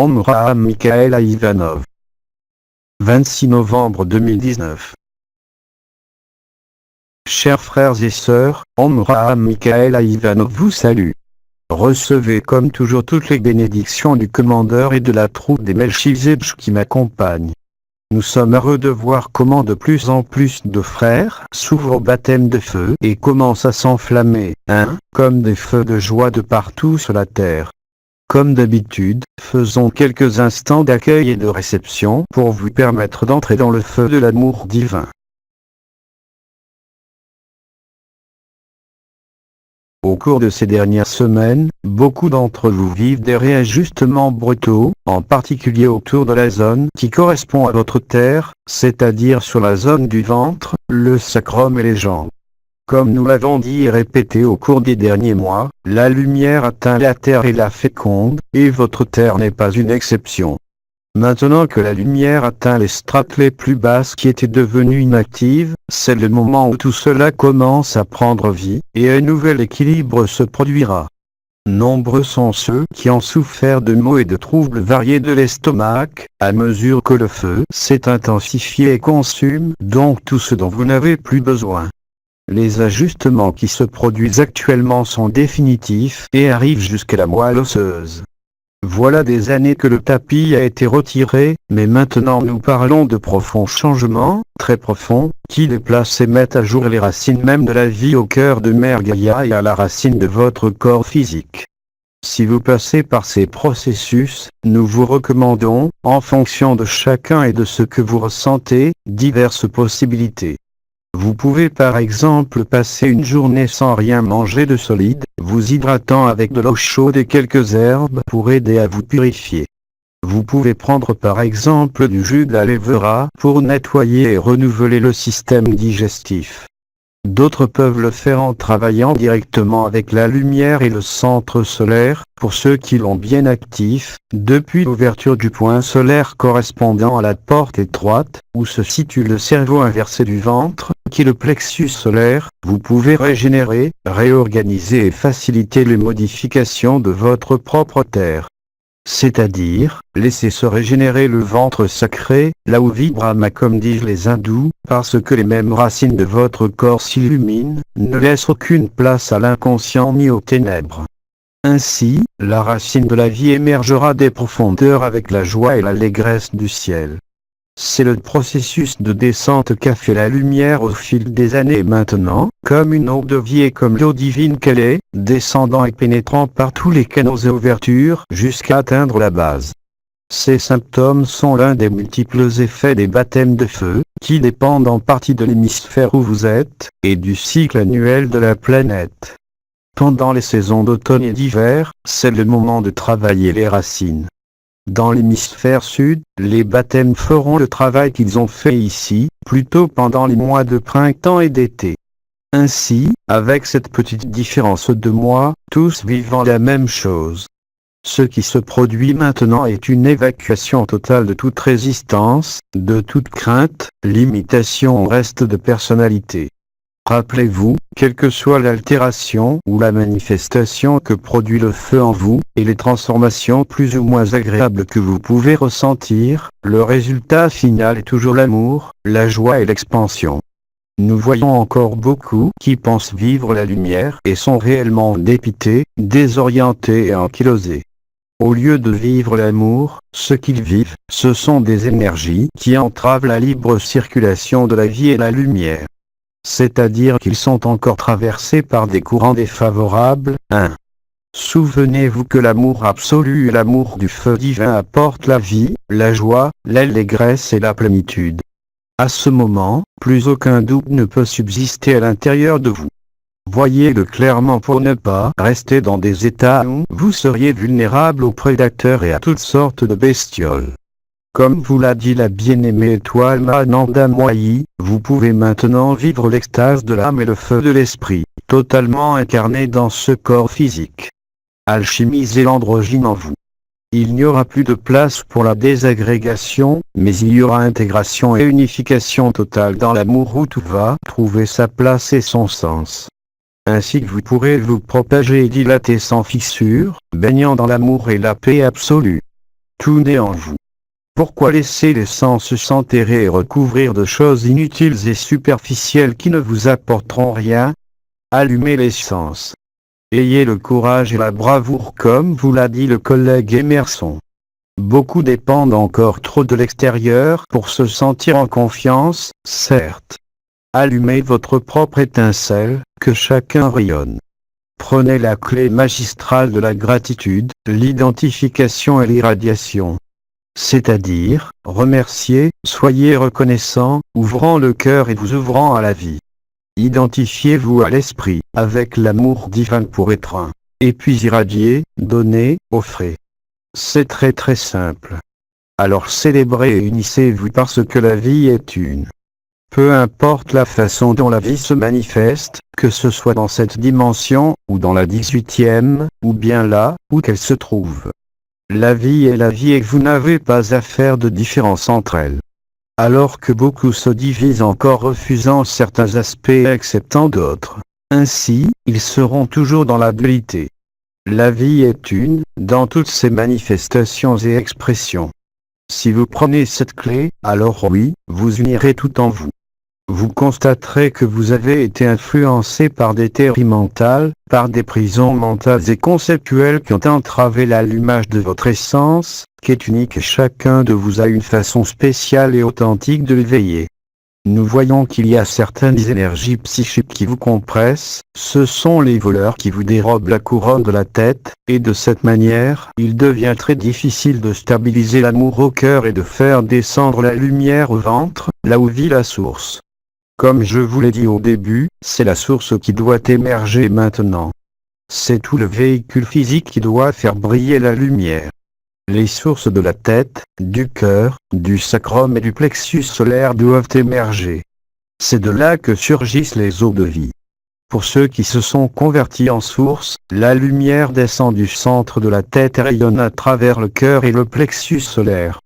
Amram Mikhaëla Ivanov. 26 novembre 2019. Chers frères et sœurs, Amram Mikhaëla Ivanov vous salue. Recevez comme toujours toutes les bénédictions du commandeur et de la troupe des Melchizedek qui m'accompagnent. Nous sommes heureux de voir comment de plus en plus de frères s'ouvrent au baptême de feu et commencent à s'enflammer, comme des feux de joie de partout sur la terre. Comme d'habitude, faisons quelques instants d'accueil et de réception pour vous permettre d'entrer dans le feu de l'amour divin. Au cours de ces dernières semaines, beaucoup d'entre vous vivent des réajustements brutaux, en particulier autour de la zone qui correspond à votre terre, c'est-à-dire sur la zone du ventre, le sacrum et les jambes. Comme nous l'avons dit et répété au cours des derniers mois, la lumière atteint la terre et la féconde, et votre terre n'est pas une exception. Maintenant que la lumière atteint les strates les plus basses qui étaient devenues inactives, c'est le moment où tout cela commence à prendre vie, et un nouvel équilibre se produira. Nombreux sont ceux qui ont souffert de maux et de troubles variés de l'estomac, à mesure que le feu s'est intensifié et consume donc tout ce dont vous n'avez plus besoin. Les ajustements qui se produisent actuellement sont définitifs et arrivent jusqu'à la moelle osseuse. Voilà des années que le tapis a été retiré, mais maintenant nous parlons de profonds changements, très profonds, qui déplacent et mettent à jour les racines même de la vie au cœur de Mère Gaïa et à la racine de votre corps physique. Si vous passez par ces processus, nous vous recommandons, en fonction de chacun et de ce que vous ressentez, diverses possibilités. Vous pouvez par exemple passer une journée sans rien manger de solide, vous hydratant avec de l'eau chaude et quelques herbes pour aider à vous purifier. Vous pouvez prendre par exemple du jus d'aloe vera pour nettoyer et renouveler le système digestif. D'autres peuvent le faire en travaillant directement avec la lumière et le centre solaire, pour ceux qui l'ont bien actif, depuis l'ouverture du point solaire correspondant à la porte étroite, où se situe le cerveau inversé du ventre, qui est le plexus solaire. Vous pouvez régénérer, réorganiser et faciliter les modifications de votre propre terre. C'est-à-dire, laisser se régénérer le ventre sacré, là où vibre Brahma comme disent les hindous, parce que les mêmes racines de votre corps s'illuminent, ne laissent aucune place à l'inconscient ni aux ténèbres. Ainsi, la racine de la vie émergera des profondeurs avec la joie et l'allégresse du ciel. C'est le processus de descente qu'a fait la lumière au fil des années et maintenant, comme une eau de vie et comme l'eau divine qu'elle est, descendant et pénétrant par tous les canaux et ouvertures jusqu'à atteindre la base. Ces symptômes sont l'un des multiples effets des baptêmes de feu, qui dépendent en partie de l'hémisphère où vous êtes, et du cycle annuel de la planète. Pendant les saisons d'automne et d'hiver, c'est le moment de travailler les racines. Dans l'hémisphère sud, les baptêmes feront le travail qu'ils ont fait ici, plutôt pendant les mois de printemps et d'été. Ainsi, avec cette petite différence de mois, tous vivant la même chose. Ce qui se produit maintenant est une évacuation totale de toute résistance, de toute crainte, limitation au reste de personnalité. Rappelez-vous, quelle que soit l'altération ou la manifestation que produit le feu en vous, et les transformations plus ou moins agréables que vous pouvez ressentir, le résultat final est toujours l'amour, la joie et l'expansion. Nous voyons encore beaucoup qui pensent vivre la lumière et sont réellement dépités, désorientés et ankylosés. Au lieu de vivre l'amour, ce qu'ils vivent, ce sont des énergies qui entravent la libre circulation de la vie et la lumière. C'est-à-dire qu'ils sont encore traversés par des courants défavorables. Souvenez-vous que l'amour absolu et l'amour du feu divin apportent la vie, la joie, l'allégresse et la plénitude. À ce moment, plus aucun doute ne peut subsister à l'intérieur de vous. Voyez-le clairement pour ne pas rester dans des états où vous seriez vulnérable aux prédateurs et à toutes sortes de bestioles. Comme vous l'a dit la bien-aimée étoile Mahananda Moyi, vous pouvez maintenant vivre l'extase de l'âme et le feu de l'esprit, totalement incarné dans ce corps physique. Alchimisez l'androgyne en vous. Il n'y aura plus de place pour la désagrégation, mais il y aura intégration et unification totale dans l'amour où tout va trouver sa place et son sens. Ainsi que vous pourrez vous propager et dilater sans fissure, baignant dans l'amour et la paix absolue. tout naît en vous. Pourquoi laisser l'essence s'enterrer et recouvrir de choses inutiles et superficielles qui ne vous apporteront rien? Allumez l'essence. Ayez le courage et la bravoure comme vous l'a dit le collègue Emerson. Beaucoup dépendent encore trop de l'extérieur pour se sentir en confiance, certes. Allumez votre propre étincelle, que chacun rayonne. Prenez la clé magistrale de la gratitude, l'identification et l'irradiation. C'est-à-dire, remerciez, soyez reconnaissant, ouvrant le cœur et vous ouvrant à la vie. Identifiez-vous à l'esprit, avec l'amour divin pour être un. Et puis irradiez, donnez, offrez. C'est très simple. Alors célébrez et unissez-vous parce que la vie est une. Peu importe la façon dont la vie se manifeste, que ce soit dans cette dimension, ou dans la 18e, ou bien là, où qu'elle se trouve. La vie est la vie et vous n'avez pas à faire de différence entre elles. Alors que beaucoup se divisent encore refusant certains aspects et acceptant d'autres. Ainsi, ils seront toujours dans la dualité. La vie est une, dans toutes ses manifestations et expressions. Si vous prenez cette clé, alors oui, vous unirez tout en vous. Vous constaterez que vous avez été influencé par des théories mentales, par des prisons mentales et conceptuelles qui ont entravé l'allumage de votre essence, qui est unique et chacun de vous a une façon spéciale et authentique de l'éveiller. Nous voyons qu'il y a certaines énergies psychiques qui vous compressent, ce sont les voleurs qui vous dérobent la couronne de la tête, et de cette manière, il devient très difficile de stabiliser l'amour au cœur et de faire descendre la lumière au ventre, là où vit la source. Comme je vous l'ai dit au début, c'est la source qui doit émerger maintenant. C'est tout le véhicule physique qui doit faire briller la lumière. Les sources de la tête, du cœur, du sacrum et du plexus solaire doivent émerger. C'est de là que surgissent les eaux de vie. Pour ceux qui se sont convertis en source, la lumière descend du centre de la tête et rayonne à travers le cœur et le plexus solaire.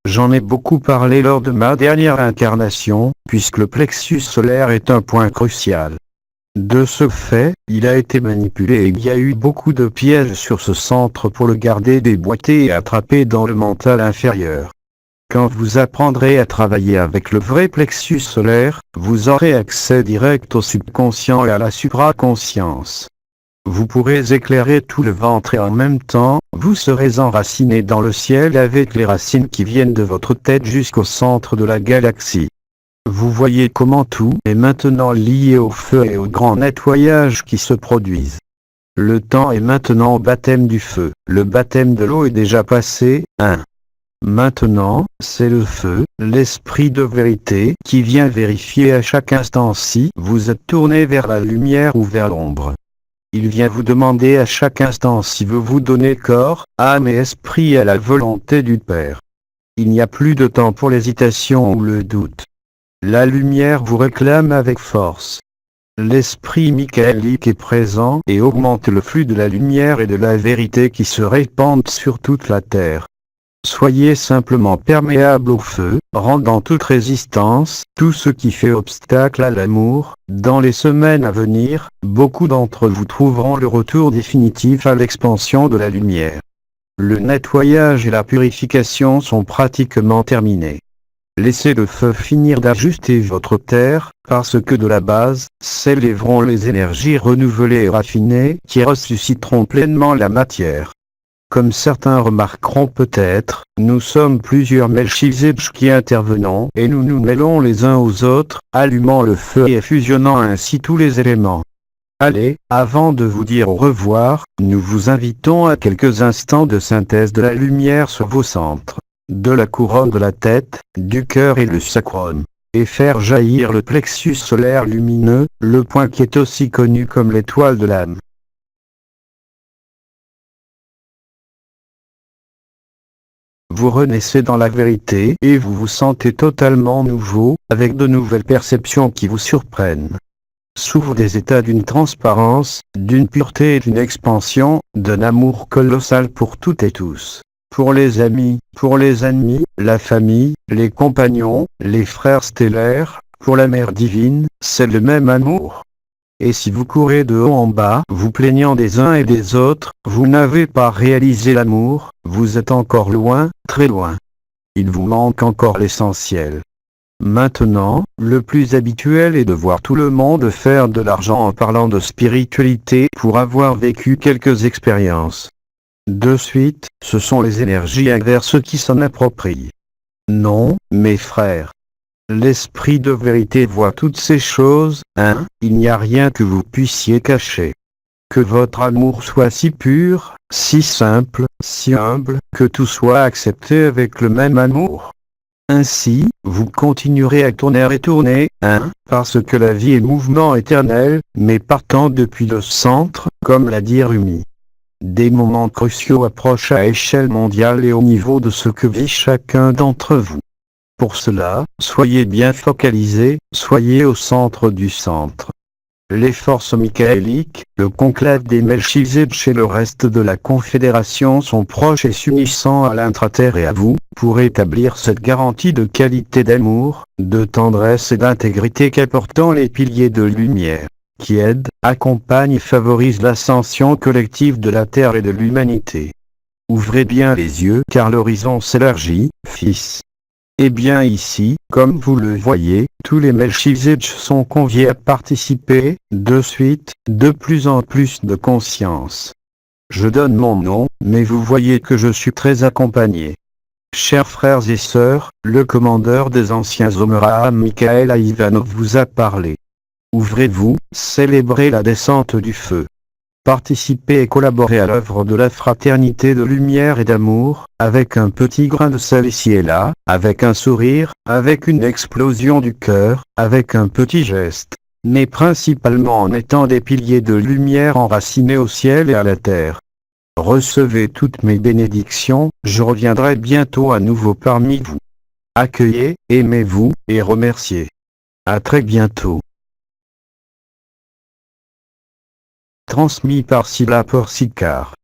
J'en ai beaucoup parlé lors de ma dernière incarnation, puisque le plexus solaire est un point crucial. De ce fait, il a été manipulé et il y a eu beaucoup de pièges sur ce centre pour le garder déboîté et attrapé dans le mental inférieur. Quand vous apprendrez à travailler avec le vrai plexus solaire, vous aurez accès direct au subconscient et à la supraconscience. Vous pourrez éclairer tout le ventre et en même temps, vous serez enraciné dans le ciel avec les racines qui viennent de votre tête jusqu'au centre de la galaxie. Vous voyez comment tout est maintenant lié au feu et au grand nettoyage qui se produisent. Le temps est maintenant au baptême du feu. Le baptême de l'eau est déjà passé. Maintenant, c'est le feu, l'esprit de vérité, qui vient vérifier à chaque instant si vous êtes tourné vers la lumière ou vers l'ombre. Il vient vous demander à chaque instant si vous vous donnez corps, âme et esprit à la volonté du Père. Il n'y a plus de temps pour l'hésitation ou le doute. La lumière vous réclame avec force. L'esprit michaélique est présent et augmente le flux de la lumière et de la vérité qui se répandent sur toute la terre. Soyez simplement perméable au feu, rendant toute résistance, tout ce qui fait obstacle à l'amour. Dans les semaines à venir, beaucoup d'entre vous trouveront le retour définitif à l'expansion de la lumière. Le nettoyage et la purification sont pratiquement terminés. Laissez le feu finir d'ajuster votre terre, parce que de la base, s'élèveront les énergies renouvelées et raffinées qui ressusciteront pleinement la matière. Comme certains remarqueront peut-être, nous sommes plusieurs Melchizedek qui intervenons et nous nous mêlons les uns aux autres, allumant le feu et fusionnant ainsi tous les éléments. Allez, avant de vous dire au revoir, nous vous invitons à quelques instants de synthèse de la lumière sur vos centres, de la couronne de la tête, du cœur et le sacrum, et faire jaillir le plexus solaire lumineux, le point qui est aussi connu comme l'étoile de l'âme. Vous renaissez dans la vérité et vous vous sentez totalement nouveau, avec de nouvelles perceptions qui vous surprennent. S'ouvrent des états d'une transparence, d'une pureté et d'une expansion, d'un amour colossal pour toutes et tous. Pour les amis, pour les ennemis, la famille, les compagnons, les frères stellaires, pour la mère divine, c'est le même amour. Et si vous courez de haut en bas, vous plaignant des uns et des autres, vous n'avez pas réalisé l'amour, vous êtes encore loin, très loin. Il vous manque encore l'essentiel. Maintenant, le plus habituel est de voir tout le monde faire de l'argent en parlant de spiritualité pour avoir vécu quelques expériences. De suite, ce sont les énergies inverses qui s'en approprient. Non, mes frères. L'esprit de vérité voit toutes ces choses, il n'y a rien que vous puissiez cacher. Que votre amour soit si pur, si simple, si humble, que tout soit accepté avec le même amour. Ainsi, vous continuerez à tourner et tourner, parce que la vie est mouvement éternel, mais partant depuis le centre, comme l'a dit Rumi. Des moments cruciaux approchent à échelle mondiale et au niveau de ce que vit chacun d'entre vous. Pour cela, soyez bien focalisés, soyez au centre du centre. Les forces michaéliques, le conclave des Melchizedek et le reste de la Confédération sont proches et s'unissant à l'intraterre et à vous, pour établir cette garantie de qualité d'amour, de tendresse et d'intégrité qu'apportant les piliers de lumière, qui aident, accompagnent et favorisent l'ascension collective de la Terre et de l'humanité. Ouvrez bien les yeux car l'horizon s'élargit, fils. Et bien ici, comme vous le voyez, tous les Melchizedek sont conviés à participer, de suite, de plus en plus de conscience. Je donne mon nom, mais vous voyez que je suis très accompagné. Chers frères et sœurs, le commandeur des anciens hommes Abraham Mikhaël Ivanov vous a parlé. Ouvrez-vous, célébrez la descente du feu. Participez et collaborez à l'œuvre de la fraternité de lumière et d'amour, avec un petit grain de sel ici et là, avec un sourire, avec une explosion du cœur, avec un petit geste, mais principalement en étant des piliers de lumière enracinés au ciel et à la terre. Recevez toutes mes bénédictions, je reviendrai bientôt à nouveau parmi vous. Accueillez, aimez-vous, et remerciez. À très bientôt. Transmis par Sila Porsikar.